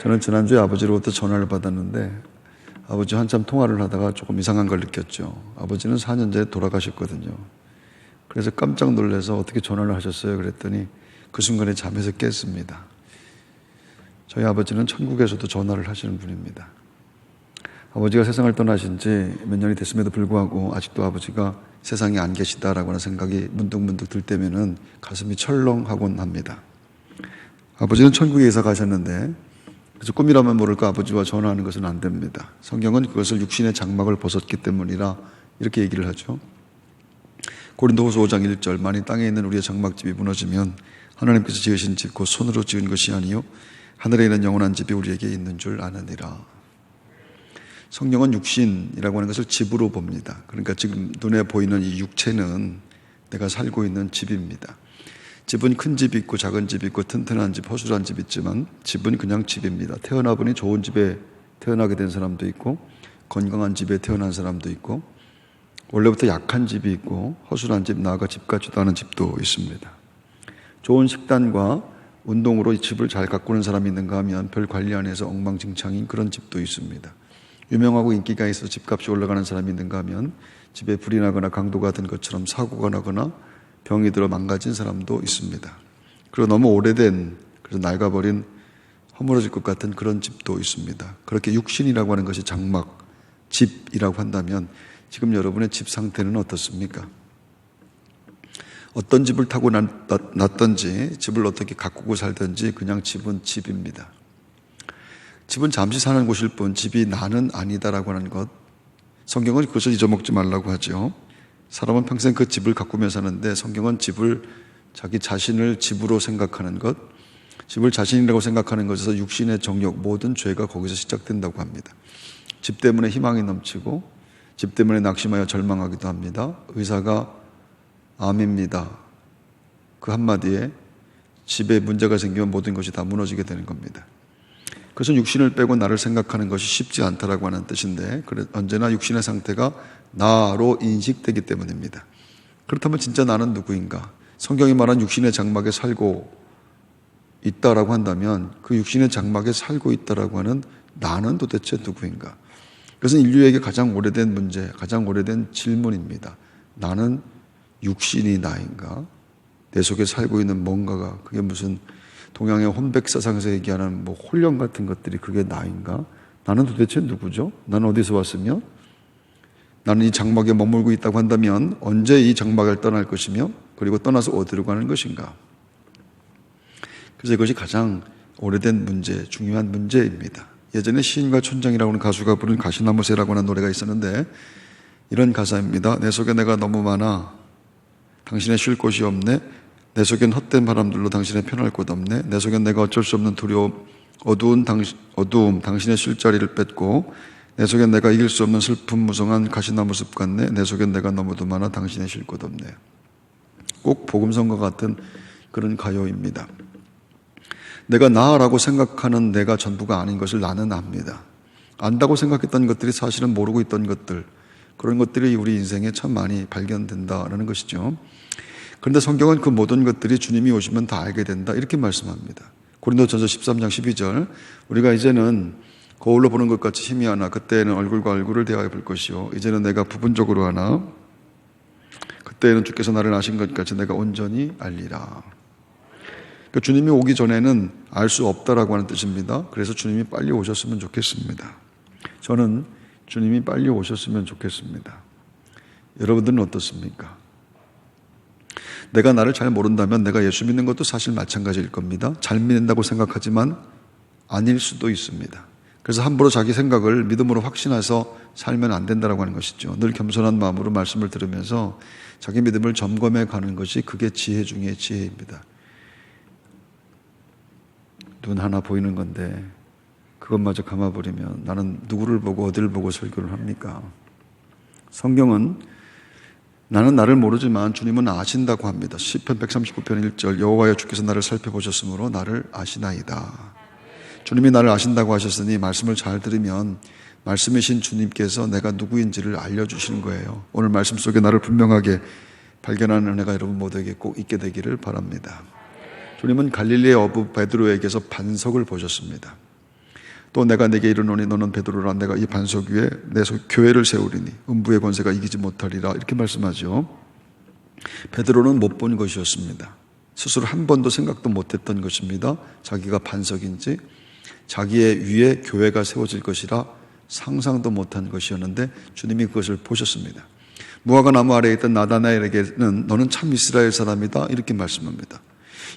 저는 지난주에 아버지로부터 전화를 받았는데 아버지 한참 통화를 하다가 조금 이상한 걸 느꼈죠. 아버지는 4년 전에 돌아가셨거든요. 그래서 깜짝 놀라서 어떻게 전화를 하셨어요? 그랬더니 그 순간에 잠에서 깼습니다. 저희 아버지는 천국에서도 전화를 하시는 분입니다. 아버지가 세상을 떠나신 지 몇 년이 됐음에도 불구하고 아직도 아버지가 세상에 안 계시다라고 하는 생각이 문득문득 들 때면은 가슴이 철렁하곤 합니다. 아버지는 천국에 이사 가셨는데 그래서 꿈이라면 모를까 아버지와 전화하는 것은 안 됩니다. 성경은 그것을 육신의 장막을 벗었기 때문이라 이렇게 얘기를 하죠. 고린도후서 5장 1절 만일 땅에 있는 우리의 장막집이 무너지면 하나님께서 지으신 집 곧 손으로 지은 것이 아니요 하늘에 있는 영원한 집이 우리에게 있는 줄 아느니라. 성경은 육신이라고 하는 것을 집으로 봅니다. 그러니까 지금 눈에 보이는 이 육체는 내가 살고 있는 집입니다. 집은 큰 집이 있고 작은 집이 있고 튼튼한 집, 허술한 집이 있지만 집은 그냥 집입니다. 태어나 보니 좋은 집에 태어나게 된 사람도 있고 건강한 집에 태어난 사람도 있고 원래부터 약한 집이 있고 허술한 집, 나아가 집 같지도 않은 집도 있습니다. 좋은 식단과 운동으로 이 집을 잘 가꾸는 사람이 있는가 하면 별 관리 안 해서 엉망진창인 그런 집도 있습니다. 유명하고 인기가 있어서 집값이 올라가는 사람이 있는가 하면 집에 불이 나거나 강도가 든 것처럼 사고가 나거나 병이 들어 망가진 사람도 있습니다. 그리고 너무 오래된, 그래서 낡아버린 허물어질 것 같은 그런 집도 있습니다. 그렇게 육신이라고 하는 것이 장막, 집이라고 한다면 지금 여러분의 집 상태는 어떻습니까? 어떤 집을 타고 났든지 집을 어떻게 가꾸고 살든지 그냥 집은 집입니다. 집은 잠시 사는 곳일 뿐 집이 나는 아니다라고 하는 것, 성경은 그것을 잊어먹지 말라고 하죠. 사람은 평생 그 집을 가꾸며 사는데 성경은 집을 자기 자신을 집으로 생각하는 것, 집을 자신이라고 생각하는 것에서 육신의 정욕, 모든 죄가 거기서 시작된다고 합니다. 집 때문에 희망이 넘치고 집 때문에 낙심하여 절망하기도 합니다. 의사가 암입니다. 그 한마디에 집에 문제가 생기면 모든 것이 다 무너지게 되는 겁니다. 그것은 육신을 빼고 나를 생각하는 것이 쉽지 않다라고 하는 뜻인데 언제나 육신의 상태가 나로 인식되기 때문입니다. 그렇다면 진짜 나는 누구인가? 성경이 말한 육신의 장막에 살고 있다라고 한다면 그 육신의 장막에 살고 있다라고 하는 나는 도대체 누구인가? 그것은 인류에게 가장 오래된 문제, 가장 오래된 질문입니다. 나는 육신이 나인가? 내 속에 살고 있는 뭔가가 그게 무슨 동양의 혼백사상에서 얘기하는 뭐 홀령 같은 것들이 그게 나인가? 나는 도대체 누구죠? 나는 어디서 왔으며? 나는 이 장막에 머물고 있다고 한다면 언제 이 장막을 떠날 것이며 그리고 떠나서 어디로 가는 것인가? 그래서 이것이 가장 오래된 문제, 중요한 문제입니다. 예전에 시인과 촌장이라고 하는 가수가 부른 가시나무새라고 하는 노래가 있었는데 이런 가사입니다. 내 속에 내가 너무 많아 당신의 쉴 곳이 없네. 내 속엔 헛된 바람들로 당신의 편할 곳 없네. 내 속엔 내가 어쩔 수 없는 두려움, 어두움 당신의 쉴 자리를 뺏고 내 속엔 내가 이길 수 없는 슬픔 무성한 가시나무 숲 같네. 내 속엔 내가 너무도 많아 당신의 쉴 곳 없네. 꼭 복음성과 같은 그런 가요입니다. 내가 나라고 생각하는 내가 전부가 아닌 것을 나는 압니다. 안다고 생각했던 것들이 사실은 모르고 있던 것들, 그런 것들이 우리 인생에 참 많이 발견된다라는 것이죠. 그런데 성경은 그 모든 것들이 주님이 오시면 다 알게 된다 이렇게 말씀합니다. 고린도전서 13장 12절 우리가 이제는 거울로 보는 것 같이 희미하나 그때에는 얼굴과 얼굴을 대하여 볼 것이요 이제는 내가 부분적으로 하나 그때에는 주께서 나를 아신 것 같이 내가 온전히 알리라. 그러니까 주님이 오기 전에는 알 수 없다라고 하는 뜻입니다. 그래서 주님이 빨리 오셨으면 좋겠습니다. 저는 주님이 빨리 오셨으면 좋겠습니다. 여러분들은 어떻습니까? 내가 나를 잘 모른다면 내가 예수 믿는 것도 사실 마찬가지일 겁니다. 잘 믿는다고 생각하지만 아닐 수도 있습니다. 그래서 함부로 자기 생각을 믿음으로 확신해서 살면 안 된다고 하는 것이죠. 늘 겸손한 마음으로 말씀을 들으면서 자기 믿음을 점검해 가는 것이 그게 지혜 중에 지혜입니다. 눈 하나 보이는 건데 그것마저 감아버리면 나는 누구를 보고 어디를 보고 설교를 합니까? 성경은 나는 나를 모르지만 주님은 아신다고 합니다. 시편 139편 1절 여호와여 주께서 나를 살펴보셨으므로 나를 아시나이다. 주님이 나를 아신다고 하셨으니 말씀을 잘 들으면 말씀이신 주님께서 내가 누구인지를 알려주시는 거예요. 오늘 말씀 속에 나를 분명하게 발견하는 은혜가 여러분 모두에게 꼭 있게 되기를 바랍니다. 주님은 갈릴리의 어부 베드로에게서 반석을 보셨습니다. 또 내가 네게 이르노니 너는 베드로라 내가 이 반석 위에 내 교회를 세우리니 음부의 권세가 이기지 못하리라 이렇게 말씀하죠. 베드로는 못 본 것이었습니다. 스스로 한 번도 생각도 못했던 것입니다. 자기가 반석인지 자기의 위에 교회가 세워질 것이라 상상도 못한 것이었는데 주님이 그것을 보셨습니다. 무화과 나무 아래에 있던 나다나엘에게는 너는 참 이스라엘 사람이다 이렇게 말씀합니다.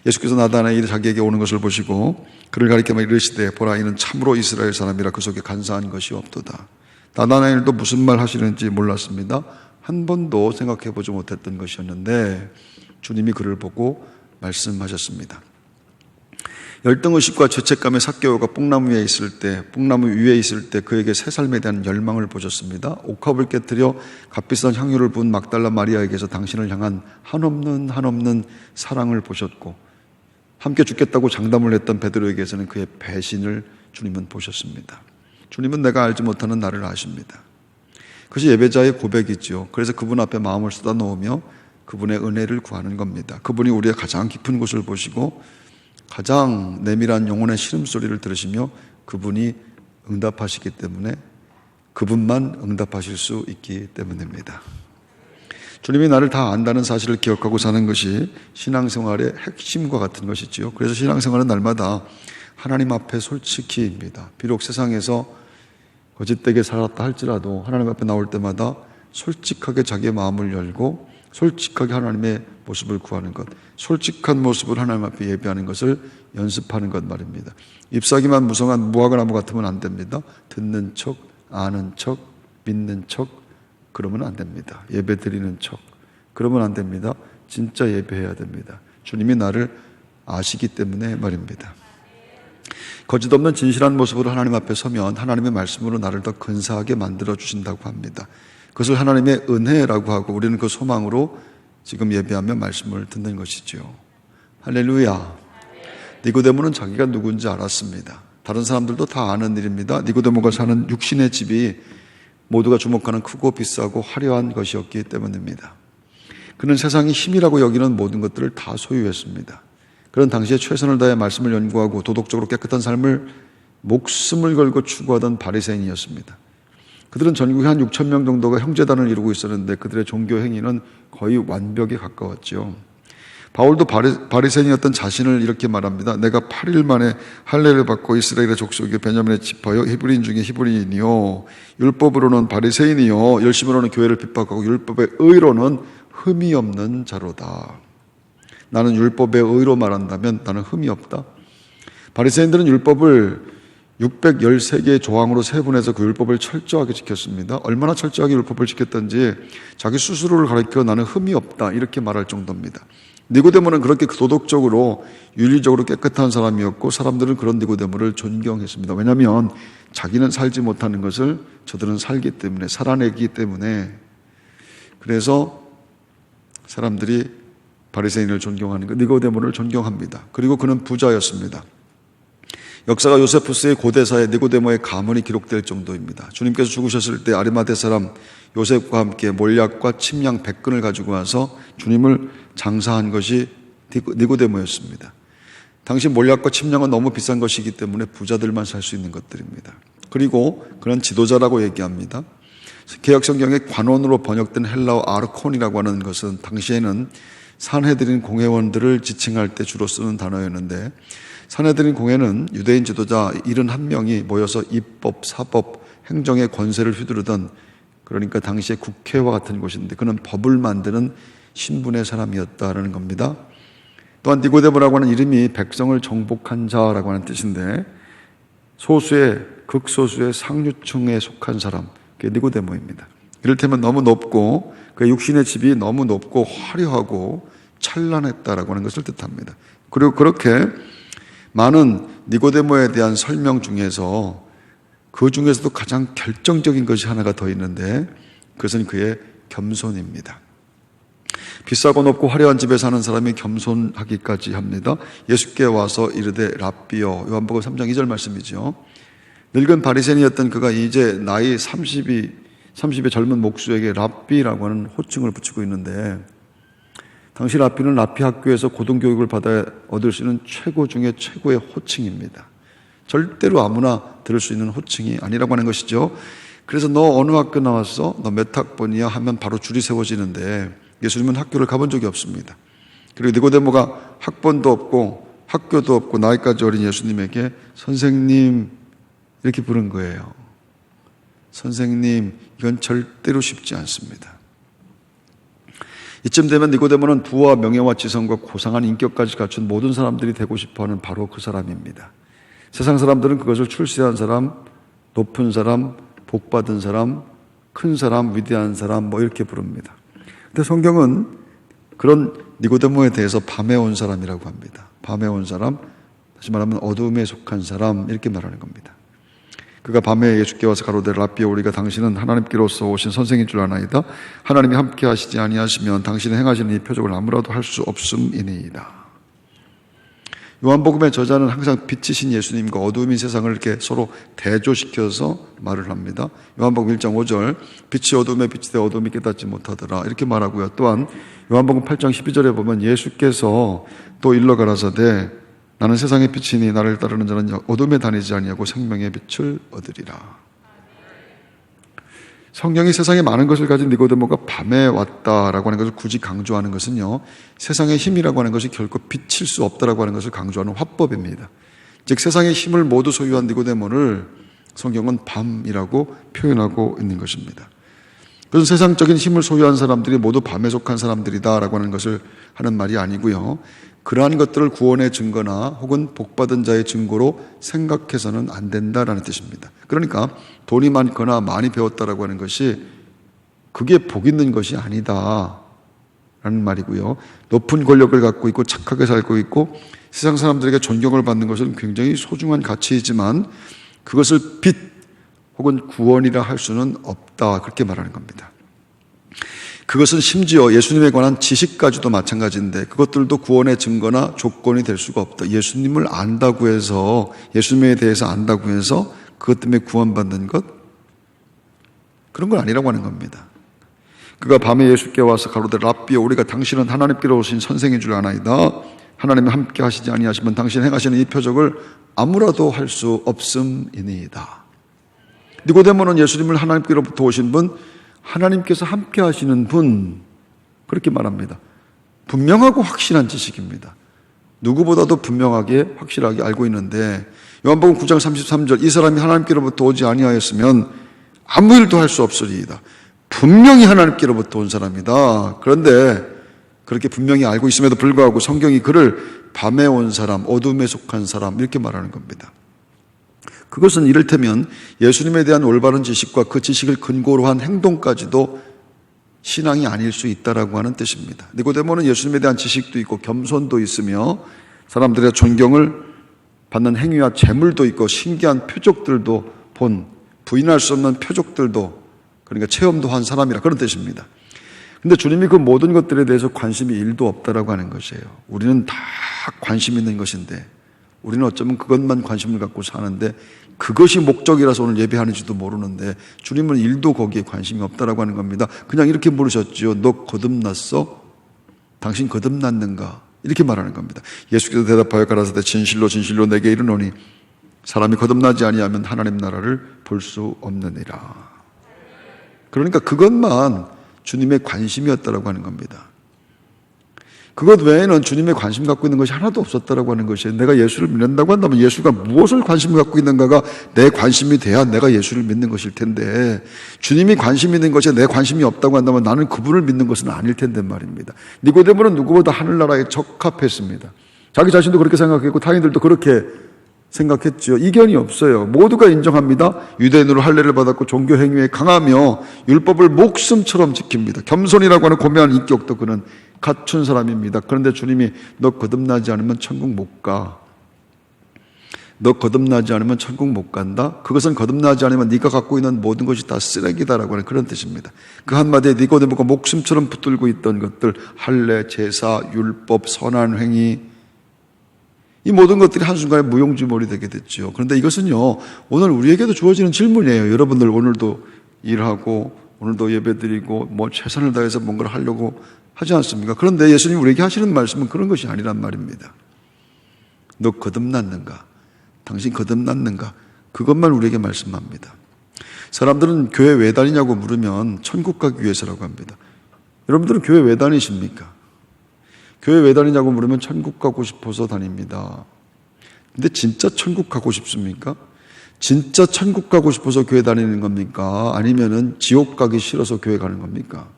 예수께서 나다나엘이 자기에게 오는 것을 보시고 그를 가리켜 이르시되 보라 이는 참으로 이스라엘 사람이라 그 속에 간사한 것이 없도다. 나다나엘도 무슨 말 하시는지 몰랐습니다. 한 번도 생각해 보지 못했던 것이었는데 주님이 그를 보고 말씀하셨습니다. 열등의식과 죄책감의 삭개오가 뽕나무 위에 있을 때 그에게 새 삶에 대한 열망을 보셨습니다. 옥합을 깨뜨려 값비싼 향유를 부은 막달라 마리아에게서 당신을 향한 한없는 사랑을 보셨고 함께 죽겠다고 장담을 했던 베드로에게서는 그의 배신을 주님은 보셨습니다. 주님은 내가 알지 못하는 나를 아십니다. 그것이 예배자의 고백이죠. 그래서 그분 앞에 마음을 쏟아놓으며 그분의 은혜를 구하는 겁니다. 그분이 우리의 가장 깊은 곳을 보시고 가장 내밀한 영혼의 시름소리를 들으시며 그분이 응답하시기 때문에 그분만 응답하실 수 있기 때문입니다. 주님이 나를 다 안다는 사실을 기억하고 사는 것이 신앙생활의 핵심과 같은 것이지요. 그래서 신앙생활은 날마다 하나님 앞에 솔직히입니다. 비록 세상에서 거짓되게 살았다 할지라도 하나님 앞에 나올 때마다 솔직하게 자기의 마음을 열고 솔직하게 하나님의 모습을 구하는 것, 솔직한 모습을 하나님 앞에 예배하는 것을 연습하는 것 말입니다. 잎사귀만 무성한 무화과 나무 같으면 안 됩니다. 듣는 척, 아는 척, 믿는 척 그러면 안 됩니다. 예배 드리는 척 그러면 안 됩니다. 진짜 예배해야 됩니다. 주님이 나를 아시기 때문에 말입니다. 거짓없는 진실한 모습으로 하나님 앞에 서면 하나님의 말씀으로 나를 더 근사하게 만들어 주신다고 합니다. 그것을 하나님의 은혜라고 하고 우리는 그 소망으로 지금 예배하며 말씀을 듣는 것이죠. 할렐루야. 니고데모는 자기가 누군지 알았습니다. 다른 사람들도 다 아는 일입니다. 니고데모가 사는 육신의 집이 모두가 주목하는 크고 비싸고 화려한 것이었기 때문입니다. 그는 세상이 힘이라고 여기는 모든 것들을 다 소유했습니다. 그런 당시에 최선을 다해 말씀을 연구하고 도덕적으로 깨끗한 삶을 목숨을 걸고 추구하던 바리새인이었습니다. 그들은 전국에 한 6천 명 정도가 형제단을 이루고 있었는데 그들의 종교 행위는 거의 완벽에 가까웠죠. 바울도 바리새인이었던 자신을 이렇게 말합니다. 내가 8일 만에 할례를 받고 이스라엘의 족속이 베냐민의 지파여 히브리인 중에 히브리인이요 율법으로는 바리새인이요 열심으로는 교회를 핍박하고 율법의 의로는 흠이 없는 자로다. 나는 율법의 의로 말한다면 나는 흠이 없다. 바리새인들은 율법을 613개의 조항으로 세분해서 그 율법을 철저하게 지켰습니다. 얼마나 철저하게 율법을 지켰던지 자기 스스로를 가리켜 나는 흠이 없다 이렇게 말할 정도입니다. 니고데모는 그렇게 도덕적으로 윤리적으로 깨끗한 사람이었고 사람들은 그런 니고데모를 존경했습니다. 왜냐하면 자기는 살지 못하는 것을 저들은 살기 때문에 살아내기 때문에 그래서 사람들이 바리새인을 존경하는 것, 니고데모를 존경합니다. 그리고 그는 부자였습니다. 역사가 요세푸스의 고대사에 니고데모의 가문이 기록될 정도입니다. 주님께서 죽으셨을 때 아리마대 사람 요셉과 함께 몰약과 침량 100근을 가지고 와서 주님을 장사한 것이 니고데모였습니다. 당시 몰약과 침량은 너무 비싼 것이기 때문에 부자들만 살 수 있는 것들입니다. 그리고 그는 지도자라고 얘기합니다. 개역성경의 관원으로 번역된 헬라어 아르콘이라고 하는 것은 당시에는 산헤드린 공회원들을 지칭할 때 주로 쓰는 단어였는데 산헤드린 공회는 유대인 지도자 71명이 모여서 입법, 사법, 행정의 권세를 휘두르던 그러니까 당시의 국회와 같은 곳인데 그는 법을 만드는 신분의 사람이었다라는 겁니다. 또한 니고데모라고 하는 이름이 백성을 정복한 자라고 하는 뜻인데 소수의 극소수의 상류층에 속한 사람 그게 니고데모입니다. 이를테면 너무 높고 그 육신의 집이 너무 높고 화려하고 찬란했다라고 하는 것을 뜻합니다. 그리고 그렇게 많은 니고데모에 대한 설명 중에서 그 중에서도 가장 결정적인 것이 하나가 더 있는데 그것은 그의 겸손입니다. 비싸고 높고 화려한 집에 사는 사람이 겸손하기까지 합니다. 예수께 와서 이르되 랍비여 요한복음 3장 2절 말씀이죠. 늙은 바리새인이었던 그가 이제 나이 30의 젊은 목수에게 랍비라고 하는 호칭을 붙이고 있는데 당시 랍비는 랍비 학교에서 고등교육을 받아 얻을 수 있는 최고 중에 최고의 호칭입니다. 절대로 아무나 들을 수 있는 호칭이 아니라고 하는 것이죠. 그래서 너 어느 학교 나왔어? 너 몇 학번이야? 하면 바로 줄이 세워지는데 예수님은 학교를 가본 적이 없습니다. 그리고 니고데모가 학번도 없고 학교도 없고 나이까지 어린 예수님에게 선생님 이렇게 부른 거예요. 선생님, 이건 절대로 쉽지 않습니다. 이쯤 되면 니고데모는 부와 명예와 지성과 고상한 인격까지 갖춘 모든 사람들이 되고 싶어하는 바로 그 사람입니다. 세상 사람들은 그것을 출세한 사람, 높은 사람, 복받은 사람, 큰 사람, 위대한 사람 뭐 이렇게 부릅니다. 근데 성경은 그런 니고데모에 대해서 밤에 온 사람이라고 합니다. 밤에 온 사람, 다시 말하면 어둠에 속한 사람 이렇게 말하는 겁니다. 그가 밤에 예수께 와서 가로되 라삐여 우리가 당신은 하나님께로서 오신 선생인 줄 아나이다. 하나님이 함께 하시지 아니하시면 당신이 행하시는 이 표적을 아무라도 할 수 없음이니이다. 요한복음의 저자는 항상 빛이신 예수님과 어두움인 세상을 이렇게 서로 대조시켜서 말을 합니다. 요한복음 1장 5절 빛이 어두움에 빛이 되 어두움이 깨닫지 못하더라 이렇게 말하고요. 또한 요한복음 8장 12절에 보면 예수께서 또 일러 가라사대 나는 세상의 빛이니 나를 따르는 자는 어둠에 다니지 아니하고 생명의 빛을 얻으리라. 성경이 세상에 많은 것을 가진 니고데모가 밤에 왔다라고 하는 것을 굳이 강조하는 것은요, 세상의 힘이라고 하는 것이 결코 비칠 수 없다라고 하는 것을 강조하는 화법입니다. 즉 세상의 힘을 모두 소유한 니고데모를 성경은 밤이라고 표현하고 있는 것입니다. 그래서 세상적인 힘을 소유한 사람들이 모두 밤에 속한 사람들이다라고 하는 것을 하는 말이 아니고요, 그러한 것들을 구원의 증거나 혹은 복받은 자의 증거로 생각해서는 안 된다라는 뜻입니다. 그러니까 돈이 많거나 많이 배웠다라고 하는 것이 그게 복 있는 것이 아니다라는 말이고요. 높은 권력을 갖고 있고 착하게 살고 있고 세상 사람들에게 존경을 받는 것은 굉장히 소중한 가치이지만 그것을 빛 혹은 구원이라 할 수는 없다, 그렇게 말하는 겁니다. 그것은 심지어 예수님에 관한 지식까지도 마찬가지인데 그것들도 구원의 증거나 조건이 될 수가 없다. 예수님을 안다고 해서, 예수님에 대해서 안다고 해서 그것 때문에 구원받는 것? 그런 건 아니라고 하는 겁니다. 그가 밤에 예수께 와서 가로되 라삐여 우리가 당신은 하나님께로 오신 선생인 줄 아나이다. 하나님이 함께 하시지 아니하시면 당신 행하시는 이 표적을 아무라도 할 수 없음이니이다. 니고데모는 예수님을 하나님께로부터 오신 분, 하나님께서 함께 하시는 분, 그렇게 말합니다. 분명하고 확실한 지식입니다. 누구보다도 분명하게 확실하게 알고 있는데 요한복음 9장 33절 이 사람이 하나님께로부터 오지 아니하였으면 아무 일도 할 수 없으리이다. 분명히 하나님께로부터 온 사람이다. 그런데 그렇게 분명히 알고 있음에도 불구하고 성경이 그를 밤에 온 사람, 어둠에 속한 사람 이렇게 말하는 겁니다. 그것은 이를테면 예수님에 대한 올바른 지식과 그 지식을 근거로 한 행동까지도 신앙이 아닐 수 있다라고 하는 뜻입니다. 니고데모는 예수님에 대한 지식도 있고 겸손도 있으며 사람들의 존경을 받는 행위와 재물도 있고 신기한 표적들도 본, 부인할 수 없는 표적들도, 그러니까 체험도 한 사람이라 그런 뜻입니다. 근데 주님이 그 모든 것들에 대해서 관심이 1도 없다라고 하는 것이에요. 우리는 다 관심 있는 것인데 우리는 어쩌면 그것만 관심을 갖고 사는데 그것이 목적이라서 오늘 예배하는지도 모르는데 주님은 1도 거기에 관심이 없다라고 하는 겁니다. 그냥 이렇게 물으셨지요. 너 거듭났어? 당신 거듭났는가? 이렇게 말하는 겁니다. 예수께서 대답하여 가라사대 진실로 진실로 내게 이르노니 사람이 거듭나지 아니하면 하나님 나라를 볼 수 없느니라. 그러니까 그것만 주님의 관심이었다라고 하는 겁니다. 그것 외에는 주님의 관심 갖고 있는 것이 하나도 없었다라고 하는 것이에요. 내가 예수를 믿는다고 한다면 예수가 무엇을 관심을 갖고 있는가가 내 관심이 돼야 내가 예수를 믿는 것일 텐데 주님이 관심 있는 것에 내 관심이 없다고 한다면 나는 그분을 믿는 것은 아닐 텐데 말입니다. 니고데모는 누구보다 하늘나라에 적합했습니다. 자기 자신도 그렇게 생각했고 타인들도 그렇게 생각했죠. 이견이 없어요. 모두가 인정합니다. 유대인으로 할례를 받았고 종교 행위에 강하며 율법을 목숨처럼 지킵니다. 겸손이라고 하는 고매한 인격도 그는 갖춘 사람입니다. 그런데 주님이 너 거듭나지 않으면 천국 못 가. 너 거듭나지 않으면 천국 못 간다. 그것은 거듭나지 않으면 네가 갖고 있는 모든 것이 다 쓰레기다라고 하는 그런 뜻입니다. 그 한마디에 니고데모가 목숨처럼 붙들고 있던 것들, 할례, 제사, 율법, 선한 행위, 이 모든 것들이 한순간에 무용지물이 되게 됐죠. 그런데 이것은요, 오늘 우리에게도 주어지는 질문이에요. 여러분들 오늘도 일하고 오늘도 예배드리고 최선을 다해서 뭔가를 하려고 하지 않습니까? 그런데 예수님이 우리에게 하시는 말씀은 그런 것이 아니란 말입니다. 너 거듭났는가? 당신 거듭났는가? 그것만 우리에게 말씀합니다. 사람들은 교회 왜 다니냐고 물으면 천국 가기 위해서라고 합니다. 여러분들은 교회 왜 다니십니까? 교회 왜 다니냐고 물으면 천국 가고 싶어서 다닙니다. 근데 진짜 천국 가고 싶습니까? 진짜 천국 가고 싶어서 교회 다니는 겁니까? 아니면은 지옥 가기 싫어서 교회 가는 겁니까?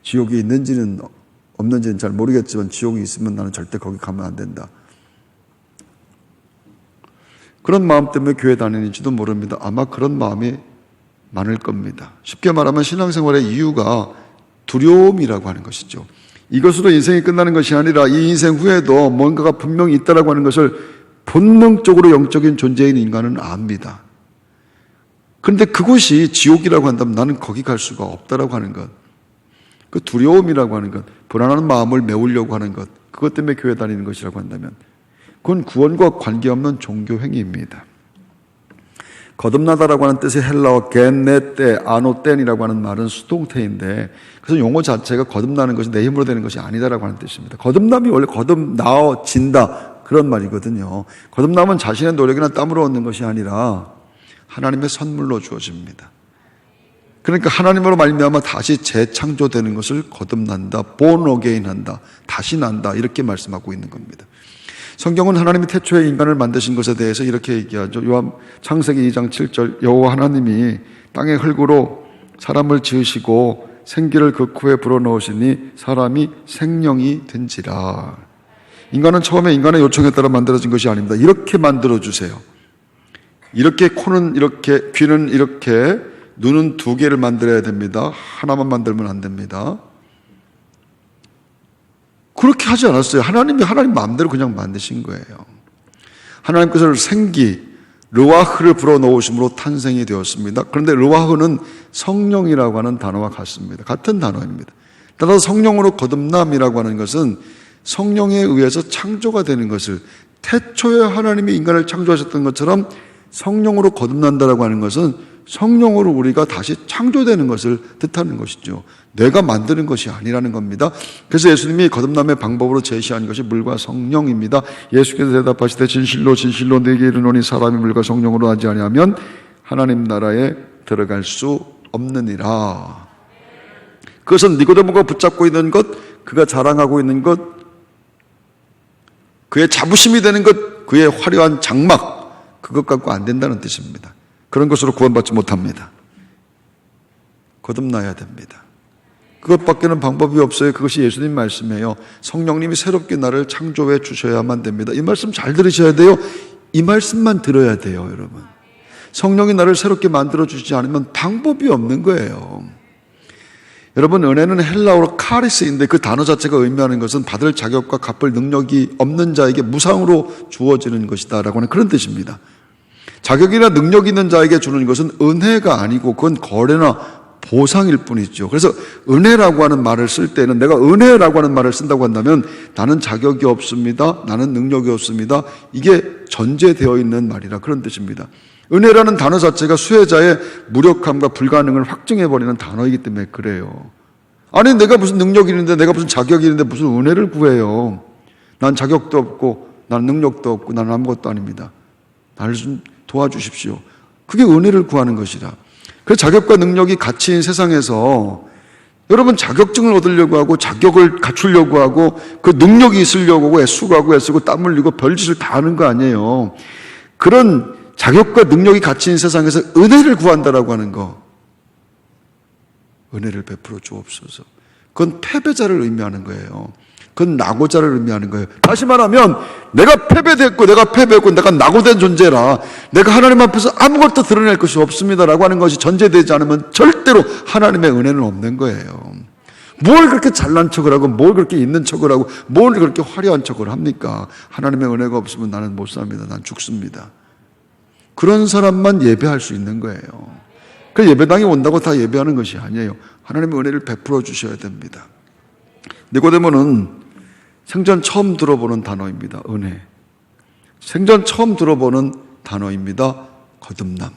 지옥이 있는지는 없는지는 잘 모르겠지만 지옥이 있으면 나는 절대 거기 가면 안 된다. 그런 마음 때문에 교회 다니는지도 모릅니다. 아마 그런 마음이 많을 겁니다. 쉽게 말하면 신앙생활의 이유가 두려움이라고 하는 것이죠. 이것으로 인생이 끝나는 것이 아니라 이 인생 후에도 뭔가가 분명히 있다라고 하는 것을 본능적으로 영적인 존재인 인간은 압니다. 그런데 그곳이 지옥이라고 한다면 나는 거기 갈 수가 없다라고 하는 것, 그 두려움이라고 하는 것, 불안한 마음을 메우려고 하는 것, 그것 때문에 교회 다니는 것이라고 한다면 그건 구원과 관계없는 종교 행위입니다. 거듭나다라고 하는 뜻의 헬라어 겐네테, 아노텐이라고 하는 말은 수동태인데 그래서 용어 자체가 거듭나는 것이 내 힘으로 되는 것이 아니다라고 하는 뜻입니다. 거듭남이 원래 거듭나어진다 그런 말이거든요. 거듭남은 자신의 노력이나 땀으로 얻는 것이 아니라 하나님의 선물로 주어집니다. 그러니까 하나님으로 말미암아 다시 재창조되는 것을 거듭난다, born again 한다, 다시 난다 이렇게 말씀하고 있는 겁니다. 성경은 하나님이 태초에 인간을 만드신 것에 대해서 이렇게 얘기하죠. 창세기 2장 7절 여호와 하나님이 땅의 흙으로 사람을 지으시고 생기를 그 코에 불어넣으시니 사람이 생명이 된지라. 인간은 처음에 인간의 요청에 따라 만들어진 것이 아닙니다. 이렇게 만들어주세요. 이렇게 코는 이렇게, 귀는 이렇게, 눈은 2개를 만들어야 됩니다. 하나만 만들면 안 됩니다. 그렇게 하지 않았어요. 하나님이 하나님 마음대로 그냥 만드신 거예요. 하나님께서 생기, 르와흐를 불어넣으심으로 탄생이 되었습니다. 그런데 르와흐는 성령이라고 하는 단어와 같습니다. 같은 단어입니다. 따라서 성령으로 거듭남이라고 하는 것은 성령에 의해서 창조가 되는 것을, 태초에 하나님이 인간을 창조하셨던 것처럼 성령으로 거듭난다라고 하는 것은 성령으로 우리가 다시 창조되는 것을 뜻하는 것이죠. 내가 만드는 것이 아니라는 겁니다. 그래서 예수님이 거듭남의 방법으로 제시한 것이 물과 성령입니다. 예수께서 대답하시되 진실로 진실로 내게 이르노니 사람이 물과 성령으로 하지 아니하면 하나님 나라에 들어갈 수 없느니라. 그것은 니고데모가 붙잡고 있는 것, 그가 자랑하고 있는 것, 그의 자부심이 되는 것, 그의 화려한 장막, 그것 갖고 안 된다는 뜻입니다. 그런 것으로 구원받지 못합니다. 거듭나야 됩니다. 그것밖에는 방법이 없어요. 그것이 예수님 말씀이에요. 성령님이 새롭게 나를 창조해 주셔야만 됩니다. 이 말씀 잘 들으셔야 돼요. 이 말씀만 들어야 돼요, 여러분. 성령이 나를 새롭게 만들어 주시지 않으면 방법이 없는 거예요. 여러분, 은혜는 헬라어로 카리스인데 그 단어 자체가 의미하는 것은 받을 자격과 갚을 능력이 없는 자에게 무상으로 주어지는 것이다 라고 하는 그런 뜻입니다. 자격이나 능력 있는 자에게 주는 것은 은혜가 아니고 그건 거래나 보상일 뿐이죠. 그래서 은혜라고 하는 말을 쓸 때는, 내가 은혜라고 하는 말을 쓴다고 한다면 나는 자격이 없습니다, 나는 능력이 없습니다, 이게 전제되어 있는 말이라 그런 뜻입니다. 은혜라는 단어 자체가 수혜자의 무력함과 불가능을 확증해버리는 단어이기 때문에 그래요. 아니, 내가 무슨 능력이 있는데, 내가 무슨 자격이 있는데 무슨 은혜를 구해요. 난 자격도 없고 난 능력도 없고 나는 아무것도 아닙니다, 나를 좀 도와주십시오. 그게 은혜를 구하는 것이라. 그래서 자격과 능력이 가치인 세상에서 여러분, 자격증을 얻으려고 하고 자격을 갖추려고 하고 그 능력이 있으려고 하고 애쓰고 하고 애쓰고 땀 흘리고 별짓을 다 하는 거 아니에요. 그런 자격과 능력이 가치인 세상에서 은혜를 구한다라고 하는 거, 은혜를 베풀어 주옵소서. 그건 패배자를 의미하는 거예요. 그건 낙오자를 의미하는 거예요. 다시 말하면 내가 패배됐고 내가 패배했고 내가 낙오된 존재라 내가 하나님 앞에서 아무것도 드러낼 것이 없습니다라고 하는 것이 전제되지 않으면 절대로 하나님의 은혜는 없는 거예요. 뭘 그렇게 잘난 척을 하고 뭘 그렇게 있는 척을 하고 뭘 그렇게 화려한 척을 합니까? 하나님의 은혜가 없으면 나는 못 삽니다. 난 죽습니다. 그런 사람만 예배할 수 있는 거예요. 그 예배당에 온다고 다 예배하는 것이 아니에요. 하나님의 은혜를 베풀어 주셔야 됩니다. 니고데모는 생전 처음 들어보는 단어입니다. 은혜. 생전 처음 들어보는 단어입니다. 거듭남.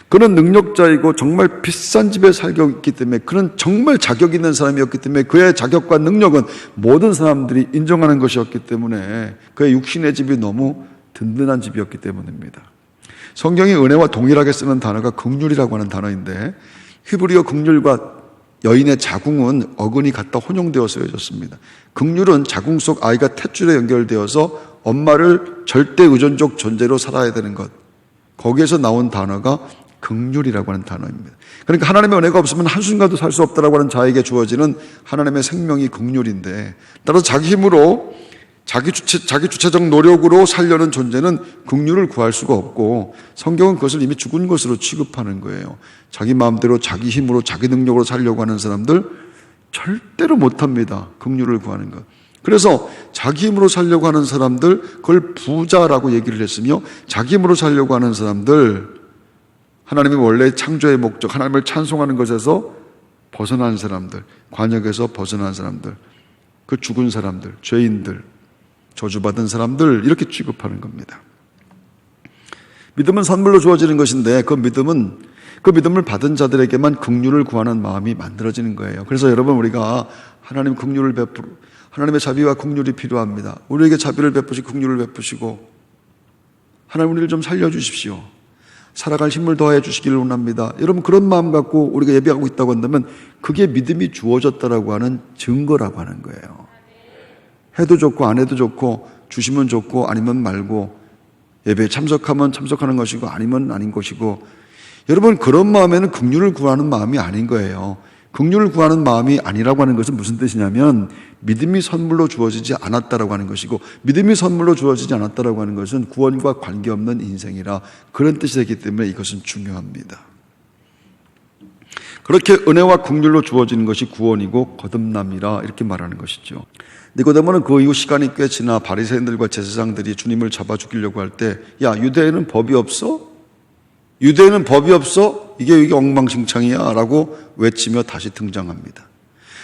그는 능력자이고 정말 비싼 집에 살고 있기 때문에, 그는 정말 자격 있는 사람이었기 때문에, 그의 자격과 능력은 모든 사람들이 인정하는 것이었기 때문에 그의 육신의 집이 너무 든든한 집이었기 때문입니다. 성경이 은혜와 동일하게 쓰는 단어가 긍휼이라고 하는 단어인데 히브리어 긍휼과 여인의 자궁은 어근이 같다 혼용되어 쓰여졌습니다. 긍휼은 자궁 속 아이가 탯줄에 연결되어서 엄마를 절대 의존적 존재로 살아야 되는 것, 거기에서 나온 단어가 긍휼이라고 하는 단어입니다. 그러니까 하나님의 은혜가 없으면 한순간도 살 수 없다라고 하는 자에게 주어지는 하나님의 생명이 긍휼인데, 따라서 자기 힘으로 자기 주체적 노력으로 살려는 존재는 긍휼을 구할 수가 없고, 성경은 그것을 이미 죽은 것으로 취급하는 거예요. 자기 마음대로 자기 힘으로 자기 능력으로 살려고 하는 사람들 절대로 못합니다. 긍휼을 구하는 것. 그래서 자기 힘으로 살려고 하는 사람들, 그걸 부자라고 얘기를 했으며, 자기 힘으로 살려고 하는 사람들, 하나님이 원래 창조의 목적, 하나님을 찬송하는 것에서 벗어난 사람들, 관역에서 벗어난 사람들, 그 죽은 사람들, 죄인들, 저주받은 사람들, 이렇게 취급하는 겁니다. 믿음은 선물로 주어지는 것인데 그 믿음을 받은 자들에게만 긍휼을 구하는 마음이 만들어지는 거예요. 그래서 여러분, 우리가 하나님 긍휼을 하나님의 자비와 긍휼이 필요합니다. 우리에게 자비를 베푸시고 긍휼을 베푸시고 하나님 우리를 좀 살려주십시오. 살아갈 힘을 더해 주시기를 원합니다. 여러분, 그런 마음 갖고 우리가 예배하고 있다고 한다면 그게 믿음이 주어졌다라고 하는 증거라고 하는 거예요. 해도 좋고 안 해도 좋고, 주시면 좋고 아니면 말고, 예배에 참석하면 참석하는 것이고 아니면 아닌 것이고, 여러분, 그런 마음에는 긍휼을 구하는 마음이 아닌 거예요. 긍휼을 구하는 마음이 아니라고 하는 것은 무슨 뜻이냐면 믿음이 선물로 주어지지 않았다라고 하는 것이고, 믿음이 선물로 주어지지 않았다라고 하는 것은 구원과 관계없는 인생이라, 그런 뜻이 되기 때문에 이것은 중요합니다. 그렇게 은혜와 긍휼로 주어지는 것이 구원이고 거듭남이라, 이렇게 말하는 것이죠. 니고데모는 그 이후 시간이 꽤 지나 바리새인들과 제사장들이 주님을 잡아 죽이려고 할 때, 야, 유대에는 법이 없어? 유대에는 법이 없어? 이게 엉망진창이야 라고 외치며 다시 등장합니다.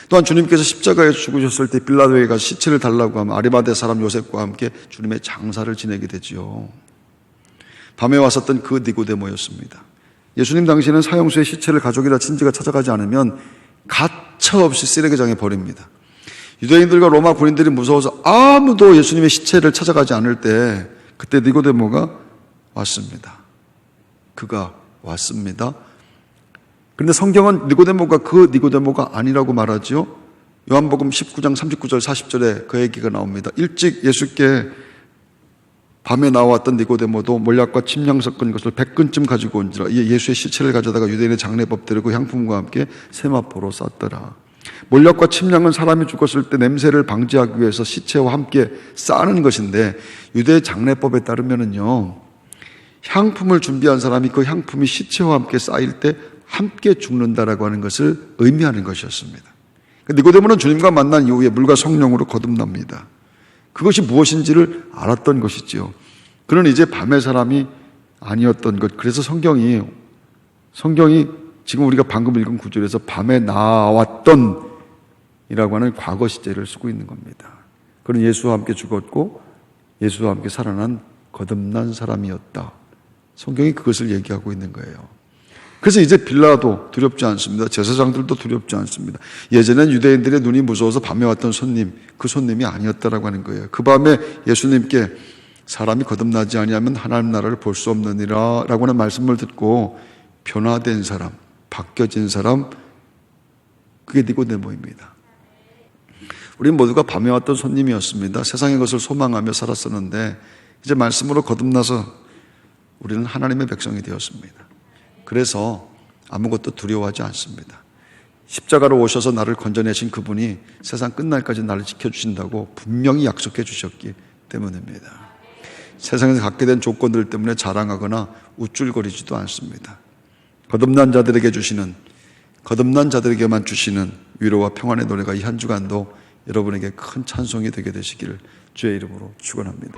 또한 주님께서 십자가에 죽으셨을 때 빌라도에 가서 시체를 달라고 하면 아리마대 사람 요셉과 함께 주님의 장사를 지내게 되지요. 밤에 왔었던 그 니고데모였습니다. 예수님 당시에는 사형수의 시체를 가족이나 친지가 찾아가지 않으면 가차없이 쓰레기장에 버립니다. 유대인들과 로마 군인들이 무서워서 아무도 예수님의 시체를 찾아가지 않을 때, 그때 니고데모가 왔습니다. 그가 왔습니다. 그런데 성경은 니고데모가 그 니고데모가 아니라고 말하죠. 요한복음 19장 39절 40절에 그 얘기가 나옵니다. 일찍 예수께 밤에 나왔던 니고데모도 몰약과 침량 섞은 것을 100근쯤 가지고 온지라, 예수의 시체를 가져다가 유대인의 장례법대로 그 향품과 함께 세마포로 쌌더라. 몰약과 침량은 사람이 죽었을 때 냄새를 방지하기 위해서 시체와 함께 싸는 것인데, 유대 장례법에 따르면은요, 향품을 준비한 사람이 그 향품이 시체와 함께 쌓일 때 함께 죽는다라고 하는 것을 의미하는 것이었습니다. 니고데모는 주님과 만난 이후에 물과 성령으로 거듭납니다. 그것이 무엇인지를 알았던 것이지요. 그는 이제 밤의 사람이 아니었던 것. 그래서 성경이 지금 우리가 방금 읽은 구절에서 밤에 나왔던 이라고 하는 과거 시제를 쓰고 있는 겁니다. 그는 예수와 함께 죽었고 예수와 함께 살아난 거듭난 사람이었다. 성경이 그것을 얘기하고 있는 거예요. 그래서 이제 빌라도 두렵지 않습니다. 제사장들도 두렵지 않습니다. 예전엔 유대인들의 눈이 무서워서 밤에 왔던 손님, 그 손님이 아니었다라고 하는 거예요. 그 밤에 예수님께 사람이 거듭나지 아니하면 하나님 나라를 볼 수 없느니라 라고 하는 말씀을 듣고 변화된 사람, 바뀌어진 사람, 그게 니고데모입니다. 우리는 모두가 밤에 왔던 손님이었습니다. 세상의 것을 소망하며 살았었는데 이제 말씀으로 거듭나서 우리는 하나님의 백성이 되었습니다. 그래서 아무것도 두려워하지 않습니다. 십자가로 오셔서 나를 건져내신 그분이 세상 끝날까지 나를 지켜주신다고 분명히 약속해 주셨기 때문입니다. 세상에서 갖게 된 조건들 때문에 자랑하거나 우쭐거리지도 않습니다. 거듭난 자들에게만 주시는 위로와 평안의 노래가 이 한 주간도 여러분에게 큰 찬송이 되게 되시기를 주의 이름으로 축원합니다.